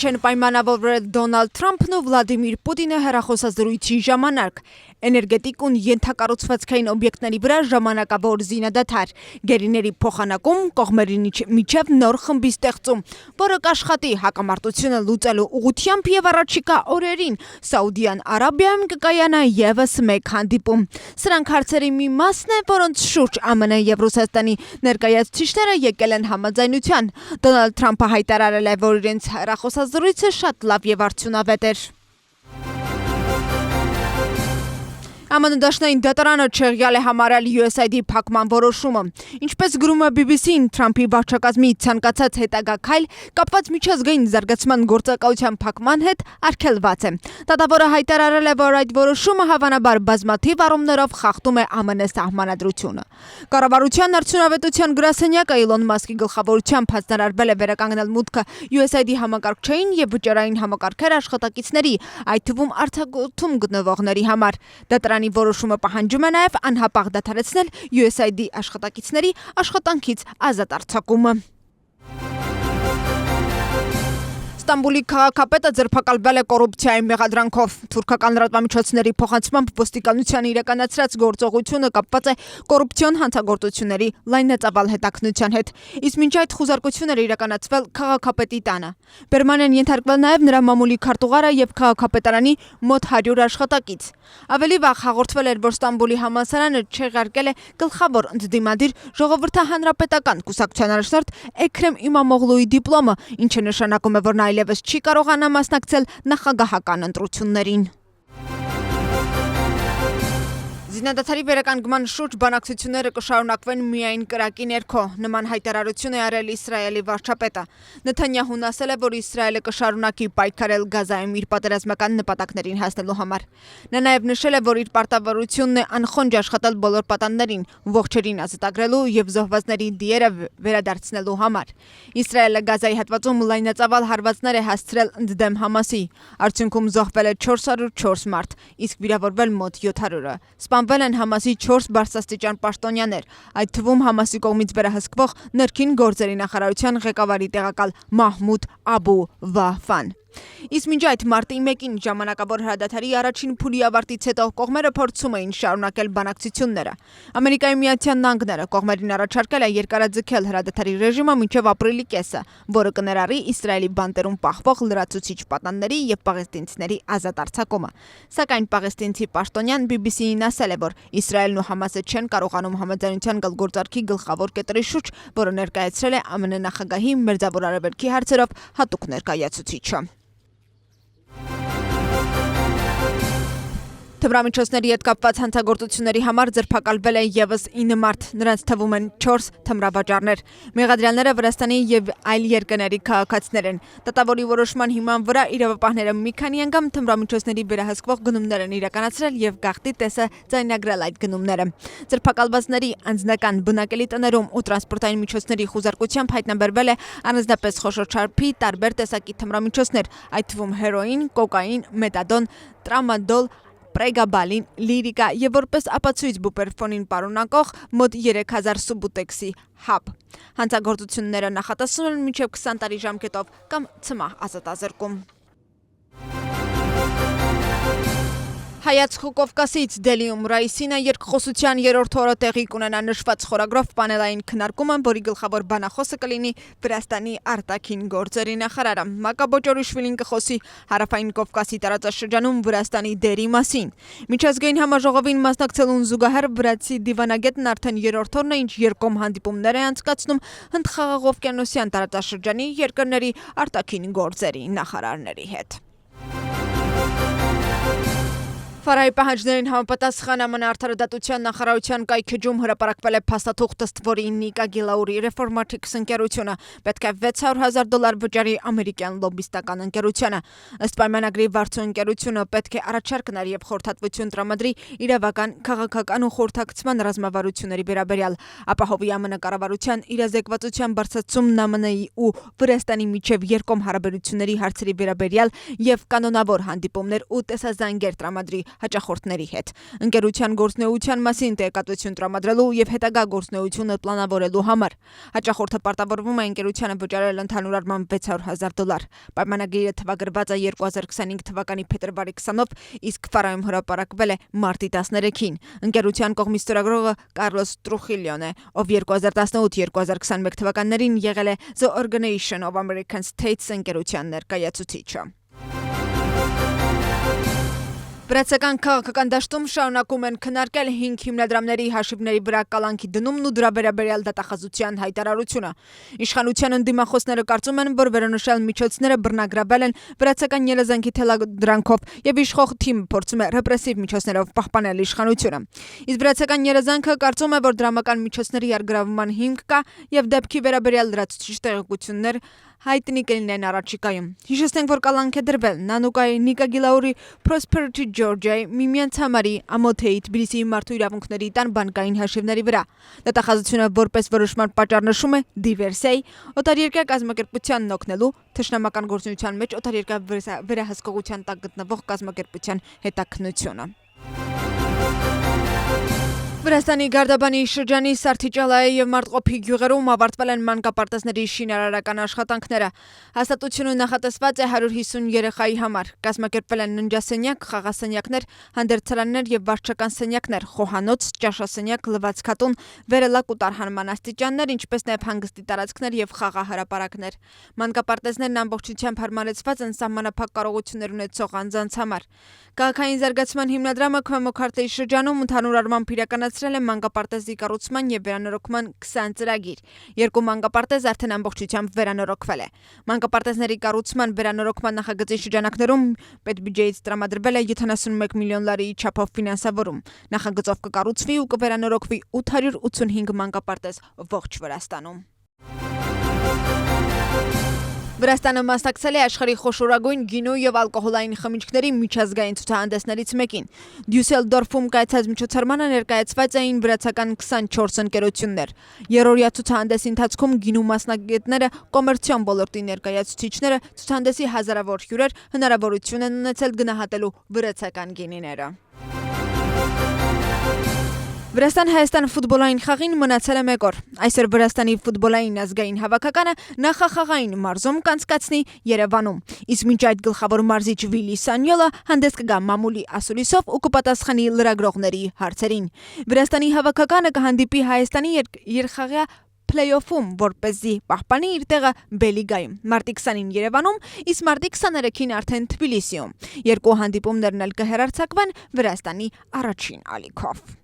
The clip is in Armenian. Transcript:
Ինչ են պայմանավորվել Դոնալդ Թրամփն ու Վլադիմիր Պուտինը հեռախոսազրույցի ժամանակ։ Էներգետիկ ու ենթակառուցվածքային օբյեկտների վրա ժամանակավոր զինադադար, գերիների փոխանակում, կողմերի միջև նոր խմբի ստեղծում, որը կաշխատի հակամարտությունը լուծելու ուղղությամբ եւ առաջիկա օրերին Սաուդյան Արաբիայում կկայանա եւս մեկ հանդիպում։ Սրանք հարցերի մի մասն է, որոնց շուրջ ԱՄՆ եւ Ռուսաստանի ներկայացուցիչները եկել են համաձայնության։ Դոնալդ Թրամփը հայտարարել է, որ իրենց հեռախոսազրույցը շատ լավ եւ արդյունավետ էր։ ԱՄՆ դաշնային դատարանը չեղյալ է համարել USAID փակման որոշումը։ Ինչպես գրում է BBC-ն, Թրամփի վարչակազմի ցանկացած հետագա քայլ կապված միջազգային զարգացման գործակալության փակման հետ արգելված է։ Դատավորը հայտարարել է, որ այդ որոշումը հավանաբար բազմաթիվ առումներով խախտում է ԱՄՆ սահմանադրությունը։ Կառավարության արդյունավետության գրասենյակը Իլոն Մասկի գլխավորությամբ հանձնարարվել է վերականգնել մուտքը USAID համակարգչային եւ վճարային համակարգեր աշխատակիցների, այդ թվում արձակուրդում գտնվողների համար։ Դատարանի որոշումը պահանջում է նաև անհապաղ դադարեցնել USAID աշխատակիցների աշխատանքից ազատ արձակումը։ Ստամբուլի քաղաքապետը ձերբակալվել է կոռուպցիայի մեղադրանքով։ Թուրքական լրատվամիջոցների փոխանցմամբ ոստիկանության իրականացրած գործողությունը կապված է կոռուպցիոն հանցագործությունների լայնածավալ հետաքննության հետ։ Իսկ մինչ այդ խուզարկությունները իրականացվել քաղաքապետի տանը։ Բերման են ենթարկվել նաև նրա մամուլի քարտուղարը եւ քաղաքապետարանի մոտ 100 աշխատակից։ Ավելի վաղ հաղորդվել էր, որ Ստամբուլի համալսարանը չեղարկել է գլխավոր ընդդիմադիր ժողովրդահանրապետական կուսակցության առաջնորդ Էքրեմ Իմամօղլուի դիպլոմը, ինչը նշանակում է, որ նա այլևս չի կարողանա մասնակցել նախագահական ընտրություններին։ Զինադադարի վերականգնման շուրջ բանակցությունները կշարունակվեն միայն կրակի ներքո, նման հայտարարություն է արել Իսրայելի վարչապետը։ Նեթանյահուն ասել է, որ Իսրայելը կշարունակի պայքարել Գազայում իր պատերազմական նպատակներին հասնելու համար։ Նա նաև նշել է, որ իր պարտավորությունն է անխոնջ աշխատել բոլոր պատաններին, ողջերին ազատագրելու եւ զոհվածների դիերը վերադարձնելու համար։ Իսրայելը Գազայի հատվածում լայնածավալ հարվածներ է հասցրել ընդդեմ Համասի։ Արդյունքում զոհվել է 404 մարդ, իսկ վիրավորվել մոտ 700-ը։ Սպանվել են Համասի 4 բարձրաստիճան պաշտոնյաներ, այդ թվում Համասի կողմից վերահսկվող ներքին գործերի նախարարության ղեկավարի տեղակալ Մահմուդ Աբու Վահֆան։ Իսկ մինչ այդ մարտի 1-ին ժամանակավոր հրադադարի առաջին փուլի ավարտից հետո կողմերը փորձում էին շարունակել բանակցությունները։ Ամերիկայի Միացյալ Նահանգները կողմերին առաջարկել է երկարաձգել հրադադարի ռեժիմը մինչև ապրիլի կեսը, որը կներառի Իսրայելի բանտերում պահվող լրացուցիչ պատանների եւ պաղեստինցիների ազատ արձակումը։ Սակայն պաղեստինցի պաշտոնյան BBC-ին ասել է, որ Իսրայելն ու Համասը չեն կարողանում համաձայնության գալ գործարքի գլխավոր կետերի շուրջ, որը ներկայացրել է ԱՄՆ նախագահի Մերձավոր Արևելքի հարցերով հատուկ ներկայացուցիչը։ Թմրամիջոցների հետ կապված հանցագործությունների համար ձերբակալվել է եւս 9 մարդ, նրանց թվում են 4 թմրավաճառներ։ Մեղադրյալները Վրաստանի եւ այլ երկրների քաղաքացիներ են։ Դատավորի որոշման հիման վրա իրավապահները մի քանի անգամ թմրամիջոցների վերահսկվող գնումներ են իրականացրել եւ գաղտնի տեսը ձայնագրել այդ գնումները։ Ձերբակալվածների անձնական բնակելի տներում ու տրանսպորտային միջոցների խուզարկությամբ հայտնաբերվել է առանձնապես խոշոր չափի տարբեր տեսակի թմրամիջոցներ, այդ թվում հերոին, կոկային, մետադոն, տրամադոլ, պրեգաբալին, լիրիկա եւ որպես ապացույց բուպերֆոնին պարունակող մոտ 3000 սուբուտեքսի հապ։ Հանցագործությունները նախատեսվում են մինչև 20 տարի ժամկետով կամ ցմահ ազատազրկում։ Հայացք Կովկասից Դելիում Ռայսինա երկխոսության երրորդ օրը տեղի կունենա նշված խորագրով պանելային քննարկումը, որի գլխավոր բանախոսը կլինի Վրաստանի արտաքին գործերի նախարարը։ Մակաբոճորիշվիլին կխոսի Հարավային Կովկասի տարածաշրջանում Վրաստանի դերի մասին։ Միջազգային համաժողովին մասնակցելուն զուգահեռ վրացի դիվանագետն արդեն երրորդ օրն է, ինչ երկկողմ հանդիպումներ է անցկացնում Հնդխաղաղօվկիանոսյան տարածաշրջանի երկրների արտաքին գործերի նախարարների հետ։ Ֆարայի պահանջներին համապատասխան ԱՄՆ արդարադատության նախարարության կայքեջում հրապարակվել է փաստաթուղթ, ըստ որի Նիկա Գիլաուրի Reformatics ընկերությունը պետք է $600,000 վճարի ամերիկյան լոբբիստական ընկերությանը։ Ըստ պայմանագրի վարձու ընկերությունը պետք է առաջարկներ եւ խորհրդատվություն տրամադրի իրավական, քաղաքական ու խորհրդակցման ռազմավարությունների վերաբերյալ, ապահովի ԱՄՆ կառավարության իրազեկվածության բարձրացումն ԱՄՆ-ի ու Վրաստանի միջև երկկողմ հարաբերությունների հարցերի վերաբերյալ եւ կանոնավոր հանդիպումներ ու տեսազանգեր տրամադրի հաճախորդների հետ։ Ընկերության գործունեության մասին տեղեկատվություն տրամադրելու եւ հետագա գործունեությունը պլանավորելու համար։ Հաճախորդը պարտավորվում է ընկերությանը վճարել ընդհանուր առմամբ $600,000։ Պայմանագիրը թվագրված է 2025 թվականի փետրվարի 20-ով, իսկ Ֆարայում հրապարակվել է մարտի 13-ին։ Ընկերության կողմից ստորագրողը Կարլոս Տրուխիլյոն է, ով 2018-2021 թվականներին եղել է The Organization of American States ընկերության ներկայացուցիչը։ Վրացական քաղաքական դաշտում շարունակում են քննարկել 5 հիմնադրամների հաշիվների վրա կալանքի դնումն ու դրա վերաբերյալ դատախազության հայտարարությունը։ Իշխանության ընդդիմախոսները կարծում են, որ վերոնշյալ միջոցները բռնագրավել են վրացական երազանքի թելադրանքով եւ իշխող թիմը փորձում է ռեպրեսիվ միջոցներով պահպանել իշխանությունը։ Իսկ վրացական երազանքը կարծում է, որ դրամական միջոցների արգրավման հիմք կա եւ դեպքի վերաբերյալ լրացուցիչ տեղեկություններ հայտնի կլինեն առաջիկայում։ Հիշեցնենք, որ կալանք է դրվել Նանուկայի, Նիկա Գիլաուրի, Prosperity Georgia-ի, Միմյանց Համարի, Ամոթեի, Թբիլիսիի մարդու իրավունքների տան բանկային հաշիվների վրա։ Դատախազությունը որպես որոշման պատճառ նշում է դիվերսիայի, օտարերկրյա կազմակերպությանն օգնելու, թշնամական գործունեության մեջ օտարերկրյա վերահսկողության տակ գտնվող կազմակերպության հետաքննությունը։ Վրաստանի Գարդաբանի շրջանի Սարթիճալայի եւ Մարտկոփի գյուղերում ավարտվել են մանկապարտեզների շինարարական աշխատանքները։ Հաստատությունը նախատեսված է 150 երեխայի համար։ Կազմակերպվել են ննջասենյակ, խաղասենյակներ, հանդերձարաններ եւ վարչական սենյակներ, խոհանոց, ճաշասենյակ, լվացքատուն, վերելակ ու տարհանման աստիճաններ, ինչպես նաեւ հանգստի տարածքներ եւ խաղահրապարակներ։ Մանկապարտեզներն ամբողջությամբ հարմարեցված են սահմանափակ կարողություններ ունեցող անձանց համար։ Քաղաքային զարգացման հիմնադրամը Քվեմոքարտեի շրջանում ընդհանուր առմամբ իրականացրել է մանկապարտեզի կառուցման եւ վերանորոգման 20 ծրագիր։ 2 մանկապարտեզ արդեն ամբողջությամբ վերանորոգվել է։ Մանկապարտեզների կառուցման վերանորոգման նախագծի շրջանակներում պետբյուջեից տրամադրվել է $71 միլիոն չափով ֆինանսավորում։ Նախագծով կկառուցվի ու կվերանորոգվի 885 մանկապարտեզ ողջ Վրաստանում։ Վրաստանը մասնակցել է աշխարհի խոշորագույն գինու եւ ալկոհոլային խմիչքների միջազգային ցուցահանդեսներից մեկին։ Դյուսելդորֆում կայացած միջոցառմանը ներկայացված էին վրացական 24 ընկերություններ։ Երրորդյա ցուցահանդեսի ընթացքում գինու մասնագետները, կոմերցիոն ոլորտի ներկայացուցիչները, ցուցահանդեսի հազարավոր հյուրեր հնարավորություն են ունեցել գնահատելու վրացական գինիները։ Վրաստան-Հայաստան ֆուտբոլային խաղին մնացել է 1 օր։ Այսօր Վրաստանի ֆուտբոլային ազգային հավաքականը նախախաղային մարզում կանցկացնի Երևանում։ Իսկ մինչ այդ գլխավոր մարզիչ Վիլի Սանյոլը հանդես կգա մամուլի ասուլիսով ու կպատասխանի լրագրողների հարցերին։ Վրաստանի հավաքականը կհանդիպի Հայաստանի երկխաղյա Play-off-ում, որպեսզի պահպանի իր տեղը Բելիգայում։ Մարտի 20-ին Երևանում, իսկ մարտի 23-ին արդեն Թբիլիսիում։ Երկու հանդիպումներն էլ կհեռարձակվեն Վրաստանի առաջին ալիքով։